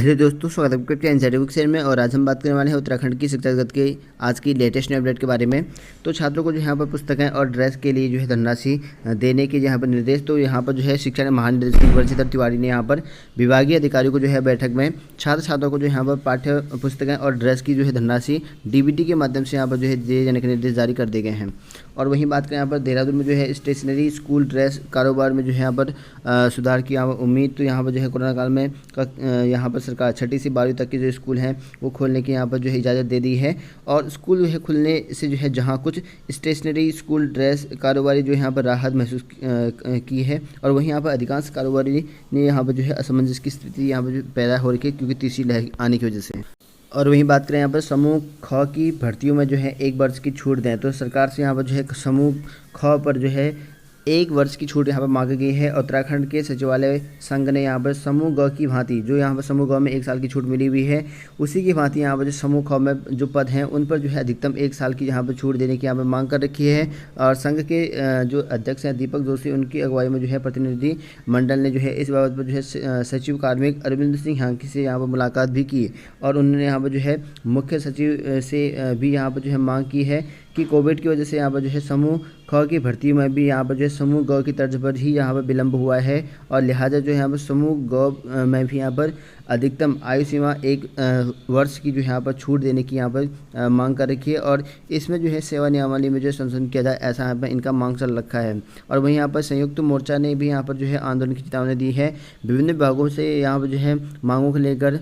Hello दोस्तों, स्वागत है आपके एनसीईआरटी बुक शेयर में। और आज हम बात करने वाले हैं उत्तराखंड की शिक्षा जगत के आज की लेटेस्ट अपडेट के बारे में। तो छात्रों को जो यहाँ पर पुस्तकें और ड्रेस के लिए जो है धनराशि देने के यहाँ पर निर्देश, तो यहाँ पर जो है शिक्षा महानिदेशक बंशीधर तिवारी ने यहाँ पर विभागीय अधिकारियों को जो है बैठक में छात्रों को जो यहाँ पर पाठ्य पुस्तकें और ड्रेस की जो है धनराशि डीबीटी के माध्यम से यहाँ पर जो है दिए जाने के निर्देश जारी कर दिए गए हैं। और वहीं बात करें यहाँ पर देहरादून में जो है स्टेशनरी स्कूल ड्रेस कारोबार में जो है यहाँ पर सुधार की उम्मीद। तो यहाँ पर जो है कोरोना काल में यहाँ पर सरकार 6ठी से 12वीं तक के जो स्कूल हैं वो खोलने की यहाँ पर जो है इजाज़त दे दी है। और स्कूल जो है खुलने से जो है जहाँ कुछ स्टेशनरी स्कूल ड्रेस कारोबारी जो यहाँ पर राहत महसूस की है, और वहीं यहाँ पर अधिकांश कारोबारी ने यहाँ पर जो है असमंजस की स्थिति यहाँ पर पैदा हो रही है क्योंकि तीसरी लहर आने की वजह से। और वहीं बात करें यहाँ पर समूह ख की भर्तियों में जो है 1 वर्ष की छूट दें, तो सरकार से यहाँ पर जो है समूह ख पर जो है 1 वर्ष की छूट यहाँ पर मांगी गई है। उत्तराखंड के सचिवालय संघ ने यहाँ पर समूह ग की भांति जो यहाँ पर समूह ग में 1 साल की छूट मिली हुई है, उसी की भांति यहाँ पर जो समूह ख में जो पद हैं उन पर जो है अधिकतम 1 साल की यहाँ पर छूट देने की यहाँ पर मांग कर रखी है। और संघ के जो अध्यक्ष हैं दीपक जोशी, उनकी अगुवाई में जो है प्रतिनिधि मंडल ने जो है इस बाबत पर जो है सचिव कार्मिक अरविंद सिंह हांकी से यहाँ पर मुलाकात भी की। और उन्होंने यहाँ पर जो है मुख्य सचिव से भी यहाँ पर जो है मांग की है कि कोविड की वजह से यहाँ पर जो है समूह ख की भर्ती में भी यहाँ पर जो है समूह ग की तर्ज पर ही यहाँ पर विलम्ब हुआ है, और लिहाजा जो है यहाँ पर समूह ग में भी यहाँ पर अधिकतम आयु सीमा 1 वर्ष की जो यहाँ पर छूट देने की यहाँ पर मांग कर रखी है। और इसमें जो है सेवा नियमावली में जो संशोधन किया जाए, ऐसा यहाँ पर इनका मांग चल रखा है। और वहीं यहाँ पर संयुक्त मोर्चा ने भी यहाँ पर जो है आंदोलन की चेतावनी दी है। विभिन्न विभागों से यहाँ पर जो है मांगों को लेकर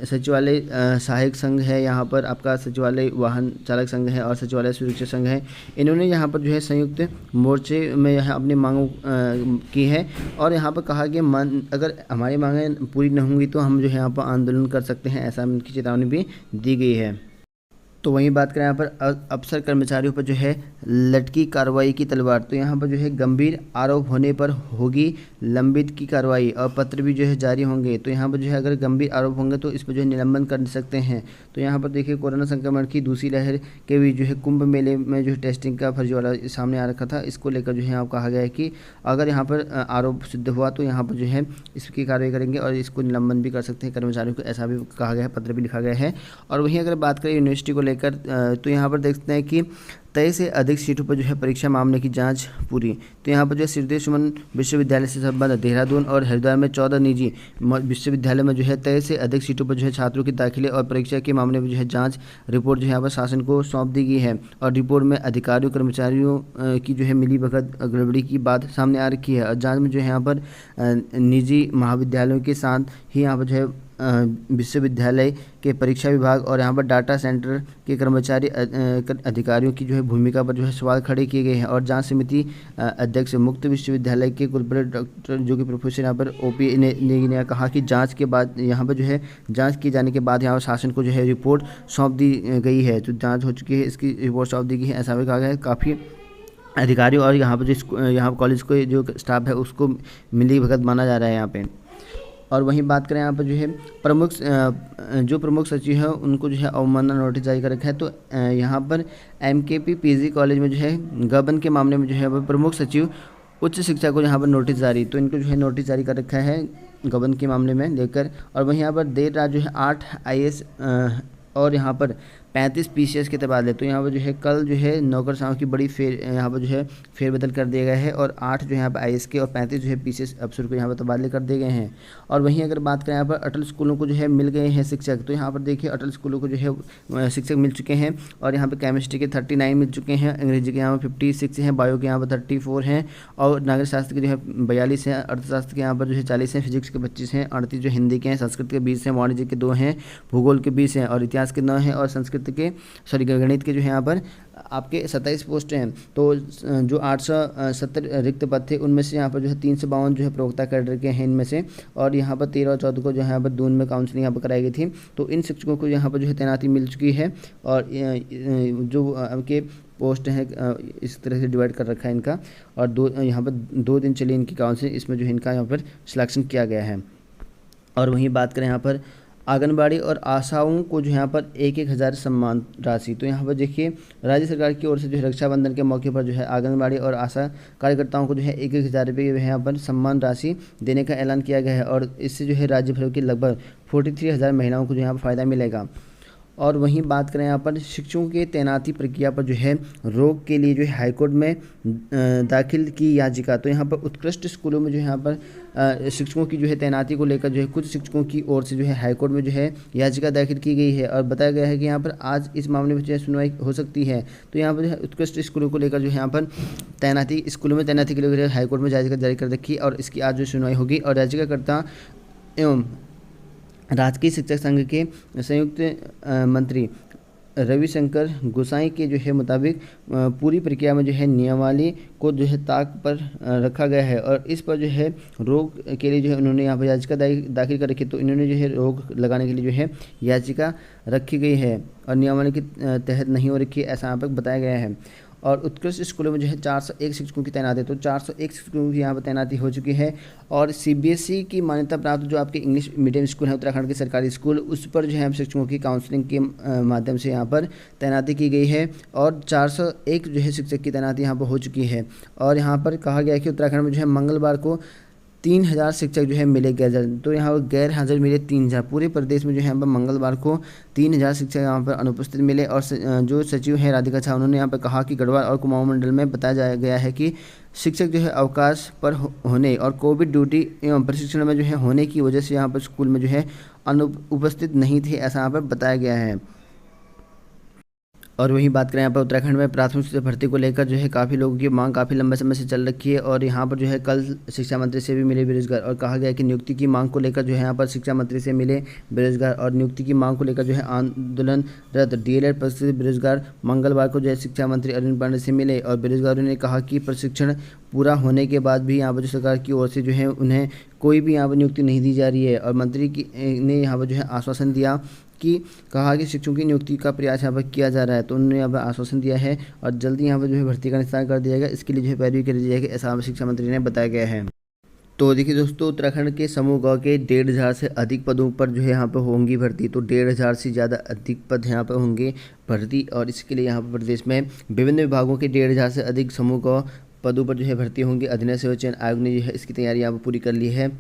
सचिवालय सहायक संघ है, यहाँ पर आपका सचिवालय वाहन चालक संघ है और सचिवालय सुरक्षा संघ है, इन्होंने यहाँ पर जो है संयुक्त मोर्चे में यहाँ अपनी मांगों की है। और यहाँ पर कहा कि अगर हमारी मांगें पूरी न होंगी तो हम जो है यहाँ पर आंदोलन कर सकते हैं, ऐसा उनकी चेतावनी भी दी गई है। तो वहीं बात करें यहाँ पर अफसर कर्मचारियों पर जो है लटकी कार्रवाई की तलवार, तो यहाँ पर जो है गंभीर आरोप होने पर होगी लंबित की कार्रवाई और पत्र भी जो है जारी होंगे। तो यहाँ पर जो है अगर गंभीर आरोप होंगे तो इस पर जो है निलंबन कर सकते हैं। तो यहाँ पर देखिए कोरोना संक्रमण की दूसरी लहर के भी जो है कुंभ मेले में जो है टेस्टिंग का फर्जीवाड़ा सामने आ रखा था, इसको लेकर जो है आप कहा गया है कि अगर यहाँ पर आरोप सिद्ध हुआ तो यहाँ पर जो है इसकी कार्रवाई करेंगे और इसको निलंबन भी कर सकते हैं कर्मचारियों को, ऐसा भी कहा गया है, पत्र भी लिखा गया है। और वहीं अगर बात करें यूनिवर्सिटी को लेकर, तो यहाँ पर देखते हैं कि 23 से अधिक सीटों पर जो है परीक्षा मामले की जांच पूरी। तो यहाँ पर जो है श्रीदेव सुमन विश्वविद्यालय से संबंध देहरादून और हरिद्वार में 14 निजी विश्वविद्यालय में जो है 23 से अधिक सीटों पर जो है छात्रों के दाखिले और परीक्षा के मामले में जो है जांच रिपोर्ट जो है यहाँ पर शासन को सौंप दी गई है। और रिपोर्ट में अधिकारियों कर्मचारियों की जो है मिली भगत गड़बड़ी की बात सामने आ रखी है। और जाँच में जो है यहाँ पर निजी महाविद्यालयों के साथ ही यहाँ पर जो है विश्वविद्यालय के परीक्षा विभाग और यहाँ पर डाटा सेंटर के कर्मचारी अधिकारियों की जो है भूमिका पर जो है सवाल खड़े किए गए हैं। और जांच समिति अध्यक्ष मुक्त विश्वविद्यालय के कुलपति डॉक्टर जो कि प्रोफेसर यहाँ पर ओपी ने कहा कि जांच के बाद यहाँ पर जो है जांच किए जाने के बाद यहाँ पर शासन को जो है रिपोर्ट सौंप दी गई है। तो जाँच हो चुकी है, इसकी रिपोर्ट सौंप दी गई है, ऐसा भी कहा गया है। काफ़ी अधिकारियों और यहाँ पर जो यहाँ कॉलेज को जो स्टाफ है उसको मिली भगत माना जा रहा है यहाँ पे। और वहीं बात करें यहाँ पर जो है प्रमुख सचिव है उनको जो है अवमानना नोटिस जारी कर रखा है। तो यहाँ पर एमकेपी पीजी कॉलेज में जो है गबन के मामले में जो है प्रमुख सचिव उच्च शिक्षा को यहाँ पर नोटिस जारी, तो इनको जो है नोटिस जारी कर रखा है गबन के मामले में लेकर। और वहीं यहाँ पर देर रात जो है 8 IAS और यहाँ पर 35 PCS के तबादले। तो यहाँ पर जो है कल जो है नौकरशाहों की बड़ी यहाँ पर जो है फेरबदल कर दिया गया है और 8 जो यहाँ पर IAS के और 35 जो है PCS अफसर को यहाँ पर तबादले कर दिए गए हैं। और वहीं अगर बात करें यहाँ पर अटल स्कूलों को जो है मिल गए हैं शिक्षक, तो यहाँ पर देखिए अटल स्कूलों को जो है शिक्षक मिल चुके हैं। और यहाँ पर केमिस्ट्री के 39 मिल चुके हैं, अंग्रेजी के यहाँ पर 56 हैं, बायो के यहाँ पर 34 हैं, और नागरिक शास्त्र के जो है 42 हैं, अर्थशास्त्र के यहाँ पर जो है 40 हैं, फिजिक्स के 25 हैं, 38 जो हिंदी के हैं, संस्कृत के 20 हैं, वाणिज्य के 2 हैं, भूगोल के 20 हैं और इतिहास के 9 हैं, और संस्कृत के गणित के जो है यहाँ पर आपके 27 पोस्ट हैं। तो जो 870 रिक्त पद थे उनमें से यहाँ पर जो है 352 जो है प्रवक्ता कैडर के हैं इनमें से। और यहाँ पर 13 और 14 को जो है यहाँ पर दून में काउंसलिंग यहाँ पर कराई गई थी। तो इन शिक्षकों को यहाँ पर जो है तैनाती मिल चुकी है और जो आपके पोस्ट हैं इस तरह से डिवाइड कर रखा है इनका। और यहाँ पर 2 दिन चली इनकी काउंसलिंग, इसमें जो है इनका यहाँ पर सिलेक्शन किया गया है। और वहीं बात करें यहाँ पर आंगनबाड़ी और आशाओं को जो यहाँ पर 1,000 सम्मान राशि। तो यहाँ पर देखिए राज्य सरकार की ओर से जो है रक्षाबंधन के मौके पर जो है आंगनबाड़ी और आशा कार्यकर्ताओं को जो है 1,000 रुपये जो है यहाँ पर सम्मान राशि देने का ऐलान किया गया है और इससे जो है राज्य भर की लगभग 43,000 महिलाओं को जो यहाँ पर फ़ायदा मिलेगा। और वहीं बात करें यहाँ पर शिक्षकों के तैनाती प्रक्रिया पर जो है रोक के लिए जो है हाईकोर्ट में दाखिल की याचिका। तो यहाँ पर उत्कृष्ट स्कूलों में जो यहाँ पर शिक्षकों की जो है तैनाती को लेकर जो है कुछ शिक्षकों की ओर से जो है हाईकोर्ट में जो है याचिका दाखिल की गई है और बताया गया है कि यहाँ पर आज इस मामले में जो है सुनवाई हो सकती है। तो यहाँ पर जो है उत्कृष्ट स्कूलों को लेकर जो है यहाँ पर तैनाती स्कूलों में तैनाती के लिए हाईकोर्ट में याचिका जारी कर रखी और इसकी आज जो सुनवाई होगी और याचिकाकर्ता एवं राजकीय शिक्षक संघ के संयुक्त मंत्री रविशंकर गोसाई के जो है मुताबिक पूरी प्रक्रिया में जो है नियमावली को जो है ताक पर रखा गया है और इस पर जो है रोक के लिए जो है उन्होंने यहाँ पर याचिका दाखिल कर रखी। तो इन्होंने जो है रोक लगाने के लिए जो है याचिका रखी गई है और नियमावली के तहत नहीं हो रखी है, ऐसा यहाँ पर बताया गया है। और उत्कृष्ट स्कूलों में जो है 401 शिक्षकों की तैनाती, तो 401 शिक्षकों की यहाँ पर तैनाती हो चुकी है। और सीबीएसई की मान्यता प्राप्त जो आपके इंग्लिश मीडियम स्कूल है उत्तराखंड के सरकारी स्कूल, उस पर जो है शिक्षकों की काउंसलिंग के माध्यम से यहाँ पर तैनाती की गई है और 401 जो है शिक्षक की तैनाती यहाँ पर हो चुकी है। और यहाँ पर कहा गया है कि उत्तराखंड में जो है मंगलवार को 3,000 शिक्षक जो है मिले गैर, तो यहाँ पर गैर हाजिर मिले 3,000। पूरे प्रदेश में जो है यहाँ पर मंगलवार को 3,000 शिक्षक यहाँ पर अनुपस्थित मिले। और जो सचिव हैं राधिका झा, उन्होंने यहाँ पर कहा कि गढ़वाल और कुमाऊं मंडल में बताया गया है कि शिक्षक जो है अवकाश पर होने और कोविड ड्यूटी एवं प्रशिक्षण में जो है होने की वजह से यहाँ पर स्कूल में जो है अनुपस्थित नहीं थे, ऐसा यहाँ पर बताया गया है। और वहीं बात करें यहाँ पर उत्तराखंड में प्राथमिक शिक्षा भर्ती को लेकर जो है काफ़ी लोगों की मांग काफ़ी लंबे समय से चल रखी है और यहाँ पर जो है कल शिक्षा मंत्री से भी मिले बेरोजगार और कहा गया कि नियुक्ति की मांग को लेकर जो है यहाँ पर शिक्षा मंत्री से मिले बेरोजगार और नियुक्ति की मांग को लेकर जो है आंदोलनरत डीएलएड प्रशिक्षित बेरोजगार मंगलवार को जो है शिक्षा मंत्री अरविंद पांडे से मिले और बेरोजगारों ने कहा कि प्रशिक्षण पूरा होने के बाद भी यहाँ पर जो सरकार की ओर से जो है उन्हें कोई भी यहाँ पर नियुक्ति नहीं दी जा रही है। और मंत्री की ने यहाँ पर जो है आश्वासन दिया कि कहा कि शिक्षकों की नियुक्ति का प्रयास यहाँ पर किया जा रहा है, तो उन्होंने यहाँ पर आश्वासन दिया है और जल्दी यहाँ पर जो है भर्ती का निस्तार कर दिया जाएगा, इसके लिए जो है पैरवी कर दी जाएगी, ऐसा शिक्षा मंत्री ने बताया गया है। तो देखिए दोस्तों, उत्तराखंड के समूह गाँव के 1,500 से अधिक पदों पर जो है यहाँ पर होंगी भर्ती। तो 1,500 से ज़्यादा अधिक पद यहाँ पर होंगे भर्ती और इसके लिए यहाँ पर प्रदेश में विभिन्न विभागों के 1,500 से अधिक समूह गाँव पदों पर जो है भर्ती होंगी। अधिनियम सेवा चयन आयोग ने जो है इसकी तैयारी यहाँ पर पूरी कर ली है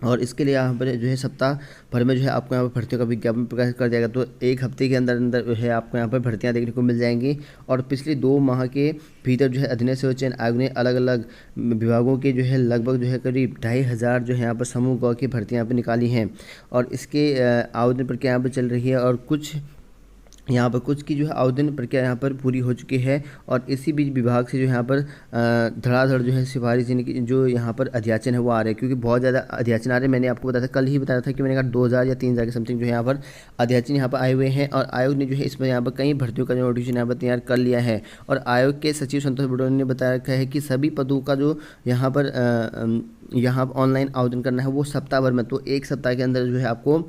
और इसके लिए यहाँ पर जो है सप्ताह भर में जो है आपको यहाँ पर भर्तियों का विज्ञापन प्रकाशित कर दिया जाएगा। तो एक हफ्ते के अंदर अंदर जो है आपको यहाँ पर भर्तियाँ देखने को मिल जाएंगी और पिछले 2 माह के भीतर जो है अधिनियम सेवा चयन आयोग ने अलग अलग विभागों के जो है लगभग जो है करीब 2,500 जो है यहाँ पर समूह गाँव की भर्तियाँ यहाँ पर निकाली हैं और इसके आवेदन प्रक्रिया यहाँ पर चल रही है और कुछ की जो है आवेदन प्रक्रिया यहाँ पर पूरी हो चुकी है और इसी बीच विभाग से जो यहाँ पर धड़ाधड़ जो है सिफारिश की जो यहाँ पर अध्याचन है वो आ रहे हैं, क्योंकि बहुत ज़्यादा अध्याचन आ रहे हैं। मैंने आपको बताया था, कल ही बताया था कि मैंने कहा 2,000 या 3,000 के समथिंग जो है यहाँ पर अध्याचन यहाँ पर आए हुए हैं और आयोग ने जो है इसमें यहाँ पर कई भर्तियों का जो नोटिफिकेशन यहाँ पर तैयार कर लिया है। और आयोग के सचिव संतोष बडोले ने बताया रखा है कि सभी पदों का जो यहाँ पर ऑनलाइन आवेदन करना है वो सप्ताह भर में, तो 1 सप्ताह के अंदर जो है आपको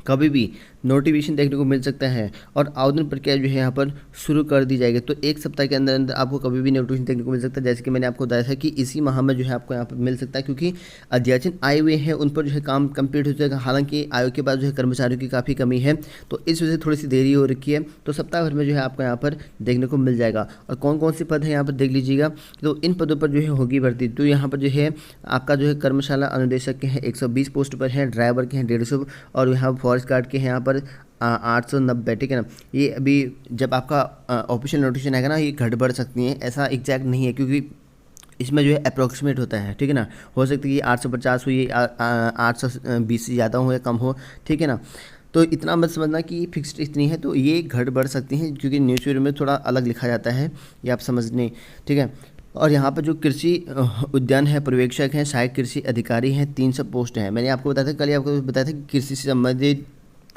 कभी भी नोटिफिकेशन देखने को मिल सकता है और आवेदन प्रक्रिया जो है यहाँ पर शुरू कर दी जाएगी। तो 1 सप्ताह के अंदर अंदर आपको कभी भी नोटिफिकेशन देखने को मिल सकता है, जैसे कि मैंने आपको बताया था कि इसी माह में जो है आपको यहाँ पर मिल सकता है, क्योंकि अध्याचन आए हुए हैं उन पर जो है काम कंप्लीट हो जाएगा। हालांकि आयोग के पास जो है कर्मचारियों की काफ़ी कमी है, तो इस वजह से थोड़ी सी देरी हो रखी है। तो सप्ताह भर में जो है आपको यहाँ पर देखने को मिल जाएगा। और कौन कौन से पद हैं यहाँ पर देख लीजिएगा। तो इन पदों पर जो है होगी भर्ती। तो यहाँ पर जो है आपका जो है कर्मशाला अनुदेशक के हैं 120 पोस्ट पर हैं, ड्राइवर के हैं 150 और यहाँ फॉरेस्ट गार्ड के हैं यहाँ पर 890, ठीक है ना। ये अभी जब आपका ऑफिशियल नोटिफिकेशन आएगा ना, ये घट बढ़ सकती हैं, ऐसा एग्जैक्ट नहीं है, क्योंकि इसमें जो है अप्रॉक्सीमेट होता है, ठीक है ना। हो सकता है कि 850 हो, ये 820 से ज़्यादा हो या कम हो, ठीक है ना। तो इतना मत समझना कि फिक्स्ड इतनी है, तो ये घट बढ़ सकती हैं, क्योंकि न्यूज़पेपर में थोड़ा अलग लिखा जाता है, ये आप समझने, ठीक है। और यहाँ पर जो कृषि उद्यान है पर्यवेक्षक हैं, सहायक कृषि अधिकारी हैं, 300 पोस्ट हैं। मैंने आपको बताया था, कल आपको बताया था कि कृषि से संबंधित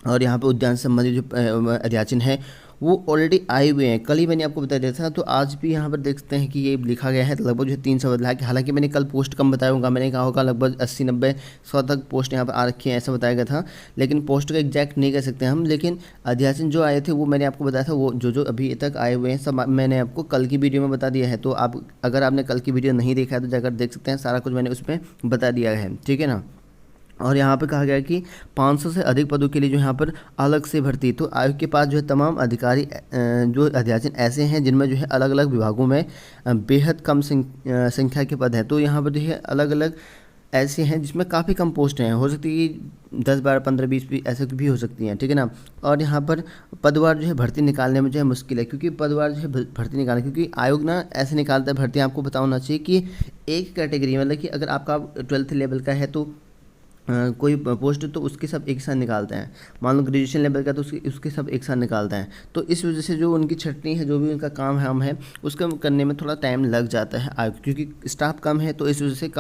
और यहाँ पर उद्यान से संबंधित जो अध्याचन है वो ऑलरेडी आए हुए हैं। कल ही मैंने आपको बता दिया था, तो आज भी यहाँ पर देख सकते हैं कि ये लिखा गया है लगभग जो है 300 बदला है। हालांकि मैंने कल पोस्ट कम बताया होगा, मैंने कहा होगा लगभग 80-90-100 तक पोस्ट यहाँ पर आ रखी हैं, ऐसा बताया गया था। लेकिन पोस्ट का एग्जैक्ट नहीं कह सकते हम, लेकिन अध्याचन जो आए थे वो मैंने आपको बताया था, वो जो अभी तक आए हुए हैं सब मैंने आपको कल की वीडियो में बता दिया है। तो आप अगर आपने कल की वीडियो नहीं देखा है तो जाकर देख सकते हैं, सारा कुछ मैंने उसमें बता दिया है, ठीक है ना। और यहाँ पे कहा गया है कि 500 से अधिक पदों के लिए जो यहाँ पर अलग से भर्ती। तो आयोग के पास जो है तमाम अधिकारी जो अध्याचन ऐसे हैं जिनमें जो है अलग अलग विभागों में बेहद कम संख्या के पद हैं। तो यहाँ पर जो है अलग अलग ऐसे हैं जिसमें काफ़ी कम पोस्ट हैं, हो सकती है कि 10, 12, 15, 20 भी ऐसे भी हो सकती हैं, ठीक है ना। और यहाँ पर पदवार जो है भर्ती निकालने में जो है मुश्किल है, क्योंकि पदवार जो है भर्ती निकालना, क्योंकि आयोग ना ऐसे निकालता है भर्ती, आपको पता होना चाहिए कि एक कैटेगरी मतलब कि अगर आपका 12th लेवल का है तो कोई पोस्ट तो उसके सब एक साथ निकालते हैं, मान लो ग्रेजुएशन लेवल का तो उसके सब एक साथ निकालते हैं। तो इस वजह से जो उनकी छटनी है, जो भी उनका काम है उसका करने में थोड़ा टाइम लग जाता है आयोग, क्योंकि स्टाफ कम है तो इस वजह से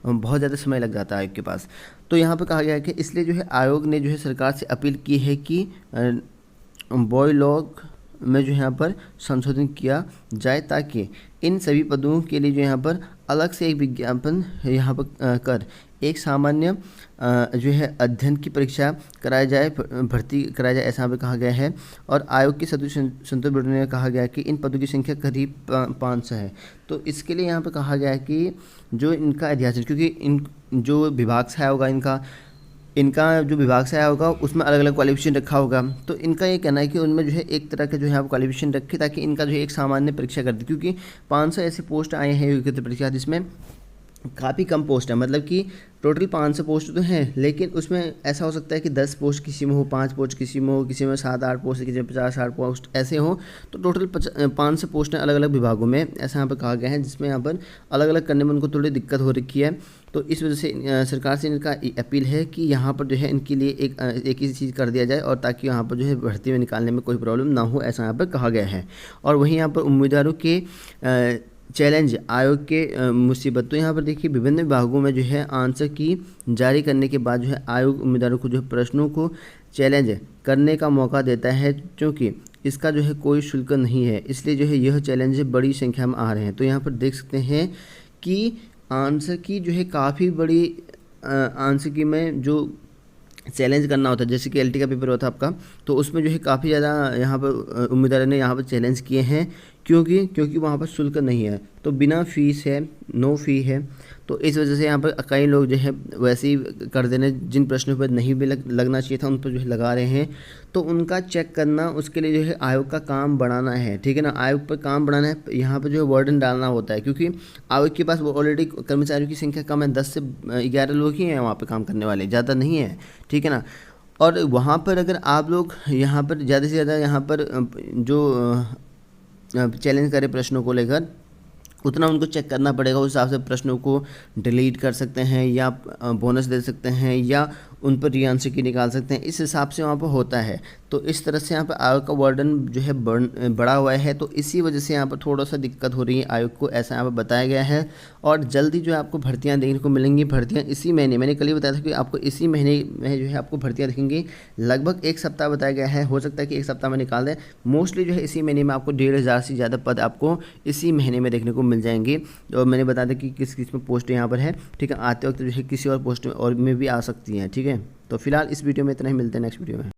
बहुत ज़्यादा समय लग जाता है आयोग के पास। तो यहाँ पर कहा गया है कि इसलिए जो है आयोग ने जो है सरकार से अपील की है कि बॉय लॉग में जो यहाँ पर संशोधन किया जाए, ताकि इन सभी पदों के लिए जो यहाँ पर अलग से एक विज्ञापन यहाँ पर कर एक सामान्य जो है अध्ययन की परीक्षा कराया जाए, भर्ती कराया जाए, ऐसा यहाँ पर कहा गया है। और आयोग के सदस्य संतोष बड़े ने कहा गया कि इन पदों की संख्या करीब 500 है। तो इसके लिए यहाँ पर कहा गया है कि जो इनका अध्याचन, क्योंकि इन जो विभाग से आया होगा इनका जो विभाग से आया होगा उसमें अलग अलग क्वालिफिकेशन रखा होगा। तो इनका ये कहना है कि उनमें जो है एक तरह का जो है आप क्वालिफिकेशन रखें, ताकि इनका जो है एक सामान्य परीक्षा कर दे, क्योंकि 500 ऐसे पोस्ट आए हैं योग्यता परीक्षा जिसमें काफ़ी कम पोस्ट है। मतलब कि टोटल 500 पोस्ट तो हैं, लेकिन उसमें ऐसा हो सकता है कि 10 पोस्ट किसी में हो, 5 पोस्ट किसी में हो, किसी में 7-8 पोस्ट, किसी में 50-60 पोस्ट ऐसे हो। तो टोटल 500 पोस्ट हैं अलग अलग विभागों में, ऐसा यहाँ पर कहा गया है, जिसमें यहाँ पर अलग अलग करने में उनको थोड़ी दिक्कत हो रखी है। तो इस वजह से सरकार से इनका अपील है कि यहाँ पर जो है इनके लिए एक ही चीज़ कर दिया जाए, और ताकि यहाँ पर जो है भर्ती में निकालने में कोई प्रॉब्लम ना हो, ऐसा यहाँ पर कहा गया है। और वहीं यहाँ पर उम्मीदवारों के चैलेंज, आयोग के मुसीबत। तो यहाँ पर देखिए विभिन्न विभागों में जो है आंसर की जारी करने के बाद जो है आयोग उम्मीदवारों को जो है प्रश्नों को चैलेंज करने का मौका देता है, क्योंकि इसका जो है कोई शुल्क नहीं है, इसलिए जो है यह चैलेंज बड़ी संख्या में आ रहे हैं। तो यहाँ पर देख सकते हैं कि आंसर की जो है काफ़ी बड़ी आंसर की में जो चैलेंज करना होता है, जैसे कि एलटी का पेपर होता है आपका, तो उसमें जो है काफ़ी ज़्यादा यहाँ पर उम्मीदवारों ने यहाँ पर चैलेंज किए हैं, क्योंकि वहाँ पर शुल्क नहीं है, तो बिना फीस है, नो फी है। तो इस वजह से यहाँ पर कई लोग जो है वैसे ही कर देने, जिन प्रश्नों पर नहीं भी लगना चाहिए था उन पर जो है लगा रहे हैं। तो उनका चेक करना, उसके लिए जो है आयोग का काम बढ़ाना है, ठीक है ना। आयोग पर काम बढ़ाना है, यहाँ पर जो है वार्डन डालना होता है, क्योंकि आयोग के पास वो ऑलरेडी कर्मचारियों की संख्या कम है, 10 से 11 लोग ही हैं वहाँ पर काम करने वाले, ज़्यादा नहीं है, ठीक है ना। और वहाँ पर अगर आप लोग यहाँ पर ज़्यादा से ज़्यादा यहाँ पर जो चैलेंज करें प्रश्नों को लेकर, उतना उनको चेक करना पड़ेगा। उस हिसाब से प्रश्नों को डिलीट कर सकते हैं, या बोनस दे सकते हैं, या उन पर री आंसर की निकाल सकते हैं, इस हिसाब से वहाँ पर होता है। तो इस तरह से यहाँ पर आयोग का वर्डन जो है बढ़ा हुआ है, तो इसी वजह से यहाँ पर थोड़ा सा दिक्कत हो रही है आयोग को, ऐसा यहाँ पर बताया गया है। और जल्दी जो है आपको भर्तियाँ देखने को मिलेंगी। भर्तियाँ इसी महीने, मैंने कल ही बताया था कि आपको इसी महीने में जो है आपको भर्तियाँ दिखेंगी। लगभग 1 सप्ताह बताया गया है, हो सकता है कि 1 सप्ताह में निकाल दें। मोस्टली जो है इसी महीने में आपको 1500 से ज़्यादा पद आपको इसी महीने में देखने को मिल जाएंगे। और मैंने बता दें कि किस किस में पोस्ट यहाँ पर है, ठीक है। आते वक्त जो है किसी और पोस्ट में और भी आ सकती हैं, ठीक है। तो फिलहाल इस वीडियो में इतना ही, मिलते हैं नेक्स्ट वीडियो में।